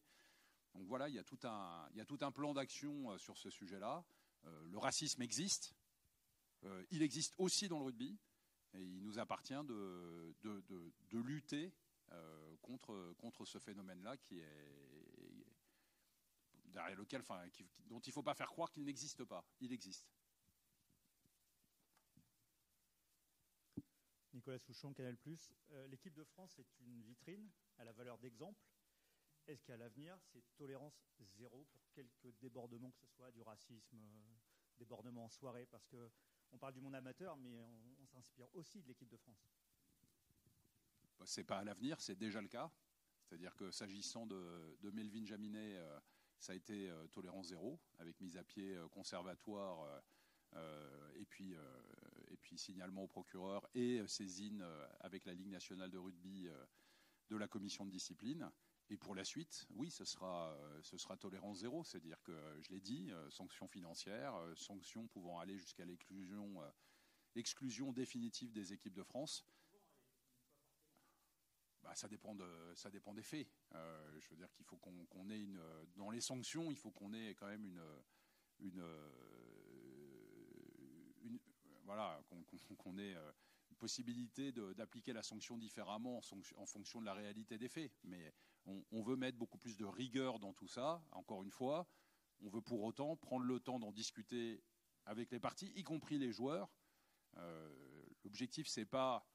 Donc voilà, il y a tout un plan d'action sur ce sujet-là. Le racisme existe. Il existe aussi dans le rugby. Et il nous appartient de lutter contre ce phénomène-là derrière lequel, dont il ne faut pas faire croire qu'il n'existe pas. Il existe. Nicolas Souchon, Canal+. L'équipe de France est une vitrine à la valeur d'exemple. Est-ce qu'à l'avenir, c'est tolérance zéro pour quelques débordements, que ce soit du racisme, débordements en soirée? Parce qu'on parle du monde amateur, mais on s'inspire aussi de l'équipe de France. Ce n'est pas à l'avenir, c'est déjà le cas. C'est-à-dire que s'agissant de Melvin Jaminet, ça a été tolérance zéro, avec mise à pied conservatoire et puis signalement au procureur et saisine avec la Ligue nationale de rugby de la commission de discipline. Et pour la suite, oui, ce sera tolérance zéro. C'est-à-dire que, je l'ai dit, sanctions financières, sanctions pouvant aller jusqu'à l'exclusion définitive des équipes de France. Ça dépend des faits. Je veux dire qu'il faut qu'on ait dans les sanctions, il faut qu'on ait quand même qu'on ait une possibilité d'appliquer la sanction différemment en fonction de la réalité des faits. Mais on veut mettre beaucoup plus de rigueur dans tout ça. Encore une fois, on veut pour autant prendre le temps d'en discuter avec les parties, y compris les joueurs. L'objectif, c'est pas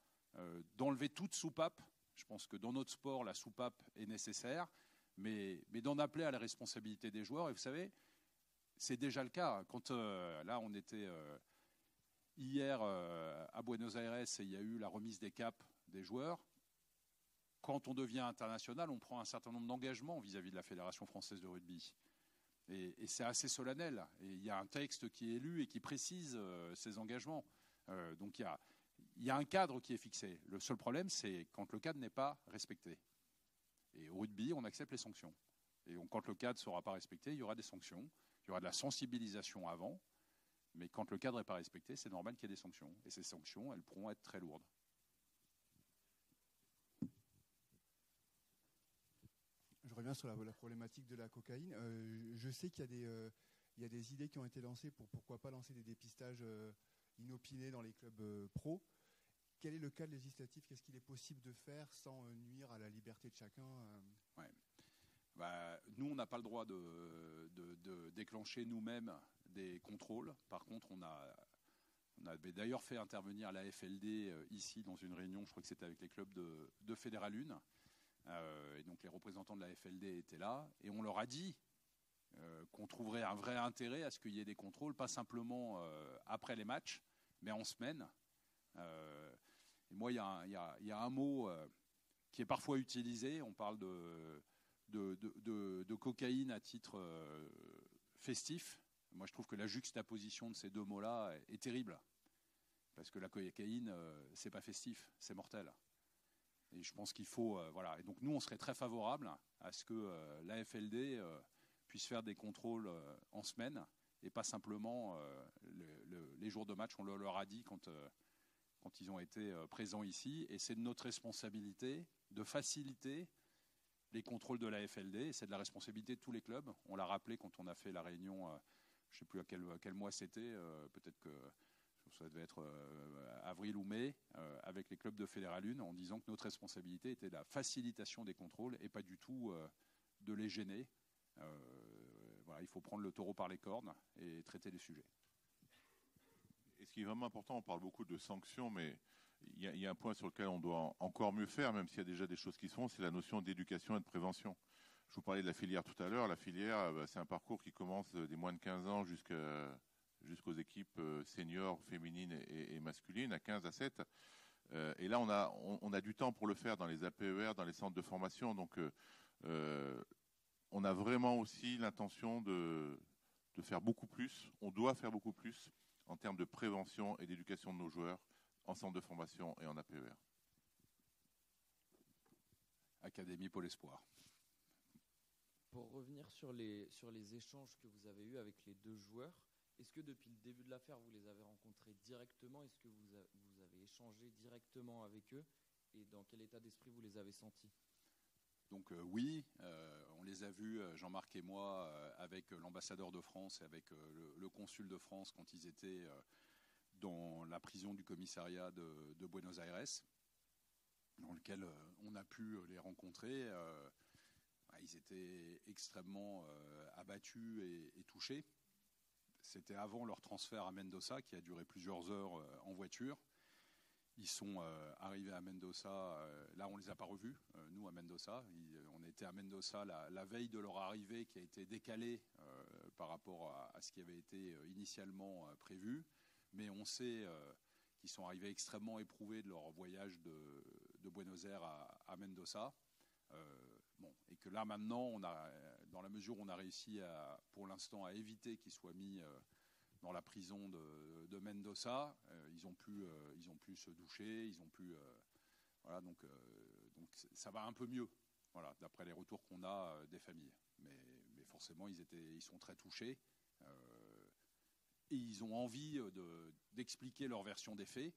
d'enlever toute soupape. Je pense que dans notre sport, la soupape est nécessaire, mais d'en appeler à la responsabilité des joueurs. Et vous savez, c'est déjà le cas. Quand là, on était hier à Buenos Aires et il y a eu la remise des caps des joueurs. Quand on devient international, on prend un certain nombre d'engagements vis-à-vis de la Fédération française de rugby. Et c'est assez solennel. Et il y a un texte qui est lu et qui précise ces engagements. Donc il y a un cadre qui est fixé. Le seul problème, c'est quand le cadre n'est pas respecté. Et au rugby, on accepte les sanctions. Et quand le cadre ne sera pas respecté, il y aura des sanctions. Il y aura de la sensibilisation avant. Mais quand le cadre n'est pas respecté, c'est normal qu'il y ait des sanctions. Et ces sanctions, elles pourront être très lourdes. Je reviens sur la problématique de la cocaïne. Je sais qu'il y a des idées qui ont été lancées pour pourquoi pas lancer des dépistages inopinés dans les clubs pro. Quel est le cadre législatif? Qu'est-ce qu'il est possible de faire sans nuire à la liberté de chacun? Nous, on n'a pas le droit de déclencher nous-mêmes des contrôles. Par contre, on avait d'ailleurs fait intervenir la FLD ici dans une réunion, je crois que c'était avec les clubs de Fédéral 1. Et donc les représentants de la FLD étaient là. Et on leur a dit qu'on trouverait un vrai intérêt à ce qu'il y ait des contrôles, pas simplement après les matchs, mais en semaine. Et moi, il y a un mot qui est parfois utilisé. On parle de cocaïne à titre festif. Moi, je trouve que la juxtaposition de ces deux mots-là est terrible. Parce que la cocaïne, c'est pas festif, c'est mortel. Et je pense qu'il faut... voilà. Et donc, nous, on serait très favorable à ce que la FLD puisse faire des contrôles en semaine et pas simplement les jours de match. On leur a dit quand ils ont été présents ici. Et c'est de notre responsabilité de faciliter les contrôles de la FLD. Et c'est de la responsabilité de tous les clubs. On l'a rappelé quand on a fait la réunion, je ne sais plus à quel mois c'était, peut-être que ça devait être avril ou mai, avec les clubs de Fédéral 1, en disant que notre responsabilité était la facilitation des contrôles et pas du tout de les gêner. Voilà, il faut prendre le taureau par les cornes et traiter les sujets. Et ce qui est vraiment important, on parle beaucoup de sanctions, mais il y a un point sur lequel on doit encore mieux faire, même s'il y a déjà des choses qui se font, c'est la notion d'éducation et de prévention. Je vous parlais de la filière tout à l'heure. La filière, c'est un parcours qui commence des moins de 15 ans jusqu'aux équipes seniors, féminines et masculines, à 15 à 7. Et là, on a du temps pour le faire dans les APER, dans les centres de formation. Donc, on a vraiment aussi l'intention de faire beaucoup plus. On doit faire beaucoup plus en termes de prévention et d'éducation de nos joueurs en centre de formation et en APER. Académie Pôle Espoir. Pour revenir sur les échanges que vous avez eus avec les deux joueurs, est-ce que depuis le début de l'affaire, vous les avez rencontrés directement? Est-ce que vous avez échangé directement avec eux? Et dans quel état d'esprit vous les avez sentis? Donc oui, on les a vus, Jean-Marc et moi, avec l'ambassadeur de France et avec le consul de France quand ils étaient dans la prison du commissariat de Buenos Aires, dans lequel on a pu les rencontrer. Ils étaient extrêmement abattus et touchés. C'était avant leur transfert à Mendoza, qui a duré plusieurs heures en voiture. Ils sont arrivés à Mendoza. Là, on ne les a pas revus, nous, à Mendoza. On était à Mendoza la veille de leur arrivée, qui a été décalée par rapport à ce qui avait été initialement prévu. Mais on sait qu'ils sont arrivés extrêmement éprouvés de leur voyage de Buenos Aires à Mendoza. Et que là, maintenant, dans la mesure où on a réussi, pour l'instant, à éviter qu'ils soient mis dans la prison de Mendoza, ils ont pu se doucher, ils ont pu, voilà, donc ça va un peu mieux, voilà, d'après les retours qu'on a des familles. Mais forcément, ils sont très touchés et ils ont envie d'expliquer leur version des faits.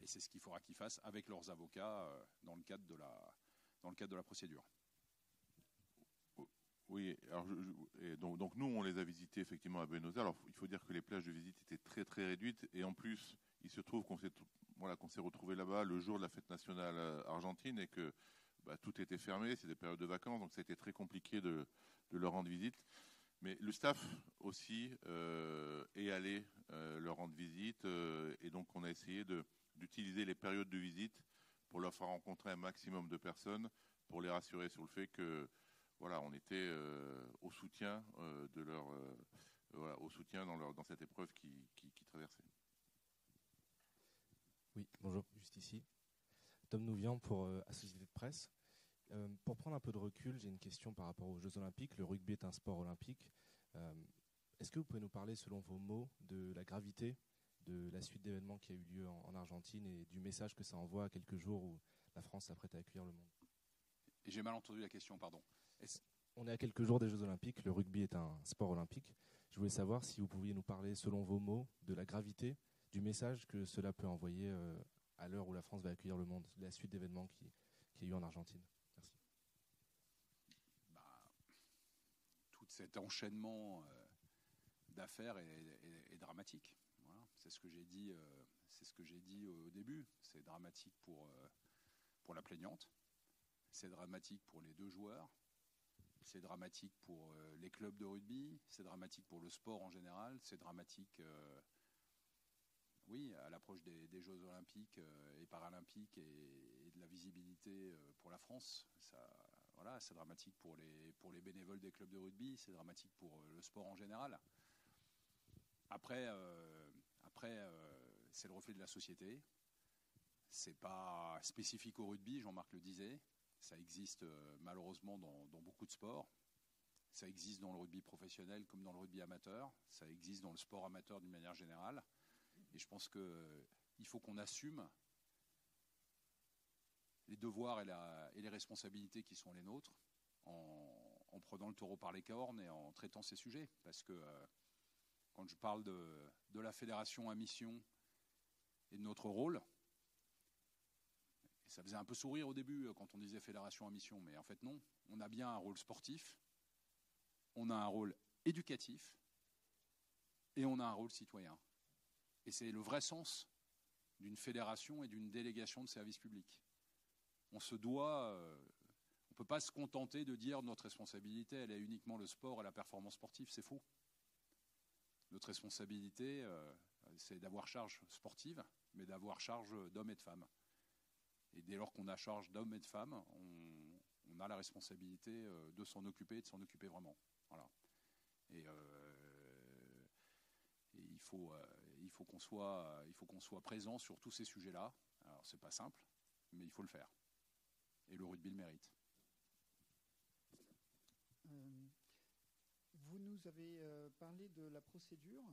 Et c'est ce qu'il faudra qu'ils fassent avec leurs avocats dans le cadre de la procédure. Oui, alors donc nous, on les a visités effectivement à Buenos Aires. Alors, il faut dire que les plages de visite étaient très très réduites. Et en plus, il se trouve qu'on s'est retrouvés là-bas le jour de la fête nationale argentine et que tout était fermé. C'est des périodes de vacances, donc ça a été très compliqué de leur rendre visite. Mais le staff aussi est allé leur rendre visite. Et donc, on a essayé d'utiliser les périodes de visite pour leur faire rencontrer un maximum de personnes, pour les rassurer sur le fait que voilà, on était au soutien au soutien dans cette épreuve qui traversait. Oui, bonjour, juste ici. Tom Nouvian pour Associated Press. Pour prendre un peu de recul, j'ai une question par rapport aux Jeux Olympiques. Le rugby est un sport olympique. Est-ce que vous pouvez nous parler, selon vos mots, de la gravité de la suite d'événements qui a eu lieu en Argentine et du message que ça envoie à quelques jours où la France s'apprête à accueillir le monde? Et j'ai mal entendu la question, pardon. On est à quelques jours des Jeux Olympiques. Le rugby est un sport olympique. Je voulais savoir si vous pouviez nous parler, selon vos mots, de la gravité du message que cela peut envoyer à l'heure où la France va accueillir le monde, la suite d'événements qui a eu en Argentine. Merci. Tout cet enchaînement d'affaires est dramatique. Voilà. C'est ce que j'ai dit au début. C'est dramatique pour la plaignante. C'est dramatique pour les deux joueurs. C'est dramatique pour les clubs de rugby. C'est dramatique pour le sport en général. C'est dramatique, à l'approche des Jeux olympiques et paralympiques et de la visibilité pour la France. C'est dramatique pour les bénévoles des clubs de rugby. C'est dramatique pour le sport en général. Après, c'est le reflet de la société. C'est pas spécifique au rugby, Jean-Marc le disait. Ça existe malheureusement dans beaucoup de sports. Ça existe dans le rugby professionnel comme dans le rugby amateur. Ça existe dans le sport amateur d'une manière générale. Et je pense qu'il faut qu'on assume les devoirs et les responsabilités qui sont les nôtres en prenant le taureau par les cornes et en traitant ces sujets. Parce que quand je parle de la fédération à mission et de notre rôle, et ça faisait un peu sourire au début quand on disait fédération à mission, mais en fait non, on a bien un rôle sportif, on a un rôle éducatif et on a un rôle citoyen. Et c'est le vrai sens d'une fédération et d'une délégation de service public. On se doit, on ne peut pas se contenter de dire notre responsabilité, elle est uniquement le sport et la performance sportive, c'est faux. Notre responsabilité, c'est d'avoir charge sportive, mais d'avoir charge d'hommes et de femmes. Et dès lors qu'on a charge d'hommes et de femmes, on a la responsabilité de s'en occuper et de s'en occuper vraiment. Voilà. Et il faut qu'on soit présent sur tous ces sujets-là. Alors c'est pas simple, mais il faut le faire. Et le rugby le mérite. Vous nous avez parlé de la procédure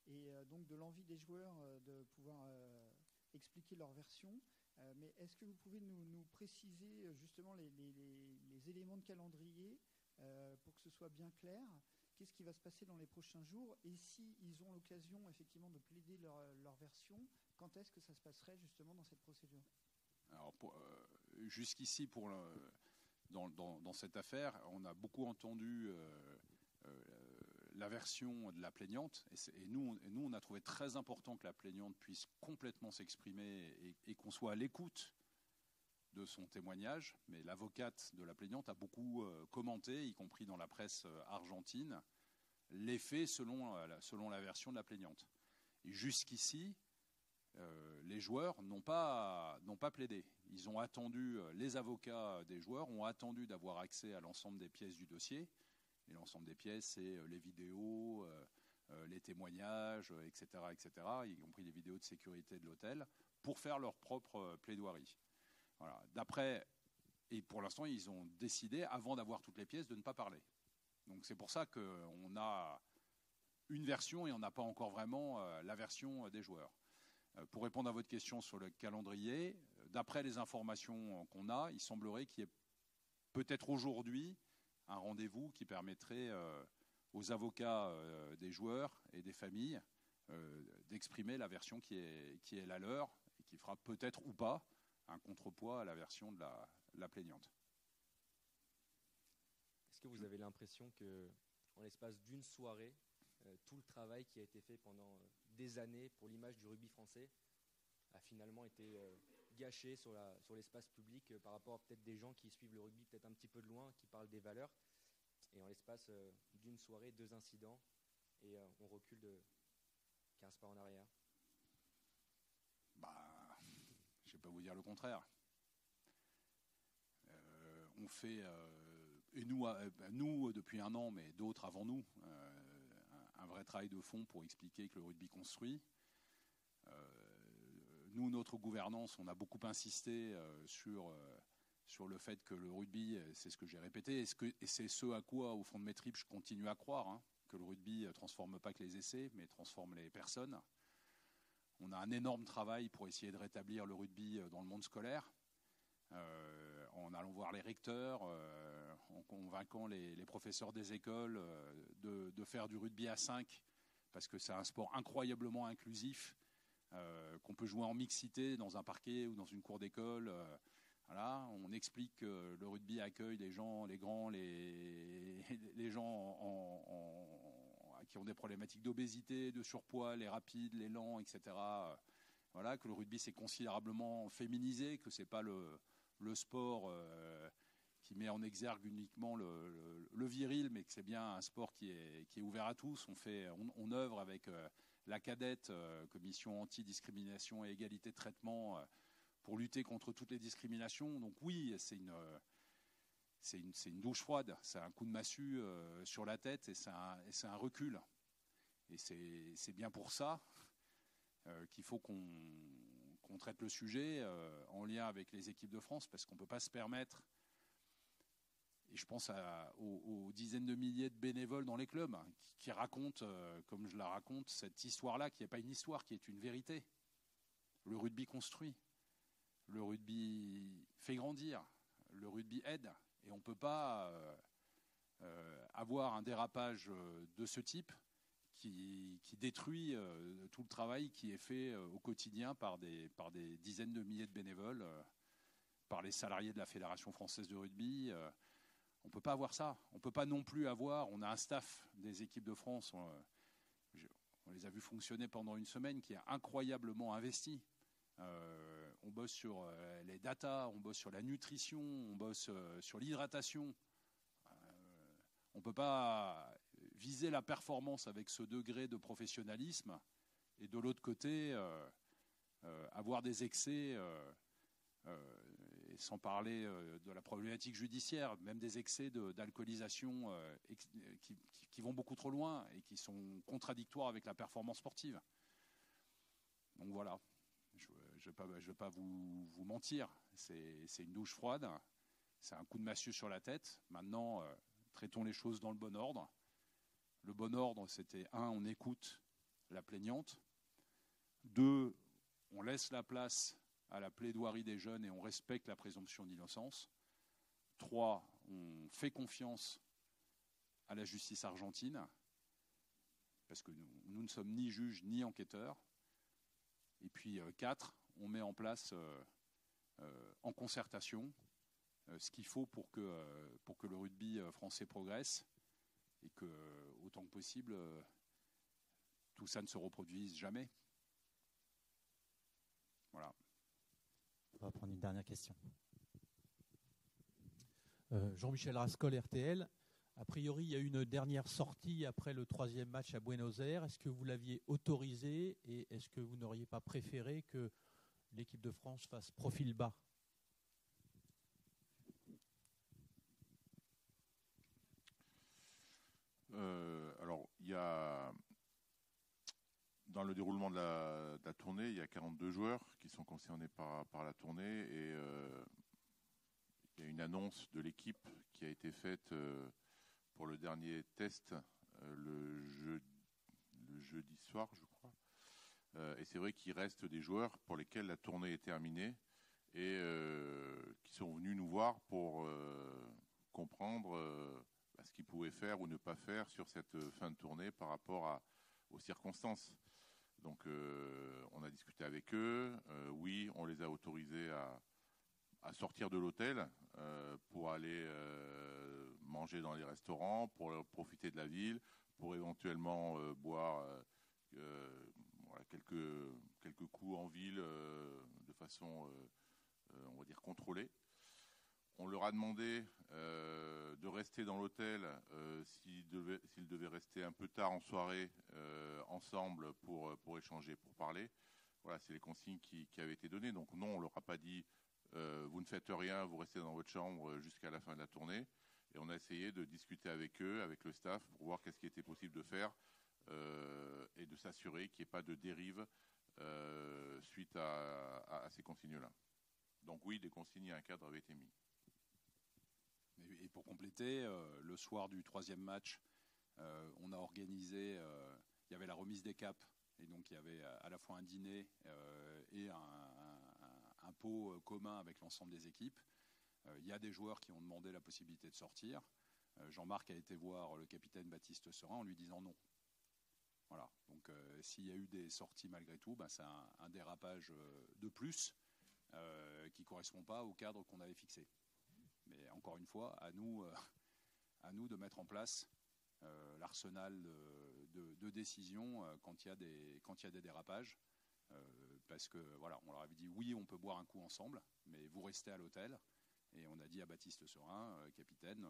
et donc de l'envie des joueurs de pouvoir expliquer leur version. Mais est-ce que vous pouvez nous préciser justement les éléments de calendrier pour que ce soit bien clair? Qu'est-ce qui va se passer dans les prochains jours? Et s'ils ont l'occasion effectivement de plaider leur version, quand est-ce que ça se passerait justement dans cette procédure? Alors jusqu'ici, dans cette affaire. On a beaucoup entendu la version de la plaignante, et nous, on a trouvé très important que la plaignante puisse complètement s'exprimer et qu'on soit à l'écoute de son témoignage. Mais l'avocate de la plaignante a beaucoup commenté, y compris dans la presse argentine, les faits selon la version de la plaignante. Et jusqu'ici, les joueurs n'ont pas plaidé. Ils ont attendu, les avocats des joueurs ont attendu d'avoir accès à l'ensemble des pièces du dossier. Et l'ensemble des pièces, c'est les vidéos, les témoignages, etc., y compris les vidéos de sécurité de l'hôtel, pour faire leur propre plaidoirie. Voilà. Et pour l'instant, ils ont décidé, avant d'avoir toutes les pièces, de ne pas parler. Donc c'est pour ça qu'on a une version et on n'a pas encore vraiment la version des joueurs. Pour répondre à votre question sur le calendrier, d'après les informations qu'on a, il semblerait qu'il y ait peut-être aujourd'hui un rendez-vous qui permettrait aux avocats des joueurs et des familles d'exprimer la version qui est la leur et qui fera peut-être ou pas un contrepoids à la version de la plaignante. Est-ce que vous avez l'impression qu'en l'espace d'une soirée, tout le travail qui a été fait pendant des années pour l'image du rugby français a finalement été gâché sur l'espace public par rapport à peut-être des gens qui suivent le rugby peut-être un petit peu de loin, qui parlent des valeurs, et en l'espace d'une soirée, 2 incidents, et on recule de 15 pas en arrière? Je ne vais pas vous dire le contraire. On fait, et nous depuis un an, mais d'autres avant nous, un vrai travail de fond pour expliquer que le rugby construit. Nous, notre gouvernance, on a beaucoup insisté sur le fait que le rugby, c'est ce que j'ai répété, et c'est ce à quoi, au fond de mes tripes, je continue à croire, que le rugby ne transforme pas que les essais, mais transforme les personnes. On a un énorme travail pour essayer de rétablir le rugby dans le monde scolaire, en allant voir les recteurs, en convainquant les professeurs des écoles de faire du rugby à 5, parce que c'est un sport incroyablement inclusif, qu'on peut jouer en mixité dans un parquet ou dans une cour d'école. Voilà, on explique que le rugby accueille les gens, les grands, les gens qui ont des problématiques d'obésité, de surpoids, les rapides, les lents, etc. Voilà, que le rugby s'est considérablement féminisé, que c'est pas le sport qui met en exergue uniquement le viril, mais que c'est bien un sport qui est ouvert à tous. On œuvre avec la cadette, commission anti-discrimination et égalité de traitement, pour lutter contre toutes les discriminations. Donc oui, c'est une douche froide, c'est un coup de massue sur la tête, et c'est un recul. Et c'est bien pour ça qu'il faut qu'on traite le sujet en lien avec les équipes de France, parce qu'on ne peut pas se permettre, et je pense aux dizaines de milliers de bénévoles dans les clubs qui racontent, comme je la raconte, cette histoire-là, qui n'est pas une histoire, qui est une vérité. Le rugby construit, le rugby fait grandir, le rugby aide, et on ne peut pas avoir un dérapage de ce type qui détruit tout le travail qui est fait au quotidien par des dizaines de milliers de bénévoles, par les salariés de la Fédération française de rugby. On ne peut pas avoir ça. On ne peut pas non plus avoir... On a un staff des équipes de France, on les a vus fonctionner pendant une semaine, qui est incroyablement investi. On bosse sur les datas, on bosse sur la nutrition, on bosse sur l'hydratation. On ne peut pas viser la performance avec ce degré de professionnalisme et de l'autre côté avoir des excès, et sans parler de la problématique judiciaire, même des excès d'alcoolisation qui vont beaucoup trop loin et qui sont contradictoires avec la performance sportive. Donc voilà, je ne vais pas vous mentir, c'est une douche froide, c'est un coup de massue sur la tête. Maintenant, traitons les choses dans le bon ordre. Le bon ordre, c'était 1, on écoute la plaignante. 2, on laisse la place à la plaidoirie des jeunes et on respecte la présomption d'innocence. 3, on fait confiance à la justice argentine, parce que nous ne sommes ni juges ni enquêteurs. Et puis 4, on met en place, en concertation, ce qu'il faut pour que le rugby français progresse et que, autant que possible, tout ça ne se reproduise jamais. Voilà. On va prendre une dernière question. Jean-Michel Rascol, RTL. A priori, il y a eu une dernière sortie après le 3e match à Buenos Aires. Est-ce que vous l'aviez autorisé et est-ce que vous n'auriez pas préféré que l'équipe de France fasse profil bas? Alors, il y a, dans le déroulement de la tournée, il y a 42 joueurs qui sont concernés par la tournée et il y a une annonce de l'équipe qui a été faite pour le dernier test le jeudi soir, je crois. Et c'est vrai qu'il reste des joueurs pour lesquels la tournée est terminée et qui sont venus nous voir pour comprendre ce qu'ils pouvaient faire ou ne pas faire sur cette fin de tournée par rapport aux circonstances. Donc on a discuté avec eux. Oui, on les a autorisés à sortir de l'hôtel pour aller manger dans les restaurants, pour profiter de la ville, pour éventuellement boire voilà, quelques coups en ville de façon, on va dire, contrôlée. On leur a demandé de rester dans l'hôtel s'ils devaient rester un peu tard en soirée ensemble pour échanger, pour parler. Voilà, c'est les consignes qui avaient été données. Donc non, on leur a pas dit vous ne faites rien, vous restez dans votre chambre jusqu'à la fin de la tournée. Et on a essayé de discuter avec eux, avec le staff, pour voir qu'est-ce qui était possible de faire et de s'assurer qu'il n'y ait pas de dérive suite à ces consignes-là. Donc oui, des consignes et un cadre avaient été mis. Et pour compléter, le soir du 3e match, on a organisé, il y avait la remise des capes, et donc il y avait à la fois un dîner et un pot commun avec l'ensemble des équipes. Il y a des joueurs qui ont demandé la possibilité de sortir. Jean-Marc a été voir le capitaine Baptiste Serin en lui disant non. Voilà. Donc s'il y a eu des sorties malgré tout, c'est un dérapage de plus qui ne correspond pas au cadre qu'on avait fixé. Mais encore une fois, à nous de mettre en place l'arsenal de décisions quand il y a des dérapages. Parce que voilà, on leur avait dit oui, on peut boire un coup ensemble, mais vous restez à l'hôtel. Et on a dit à Baptiste Serin, capitaine,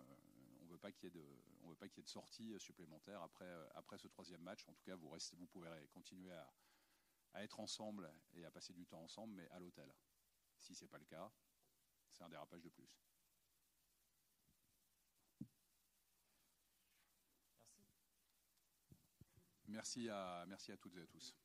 on veut pas qu'il y ait de sortie supplémentaire après ce 3e match. En tout cas, vous pouvez continuer à être ensemble et à passer du temps ensemble, mais à l'hôtel. Si c'est pas le cas, c'est un dérapage de plus. Merci à toutes et à tous.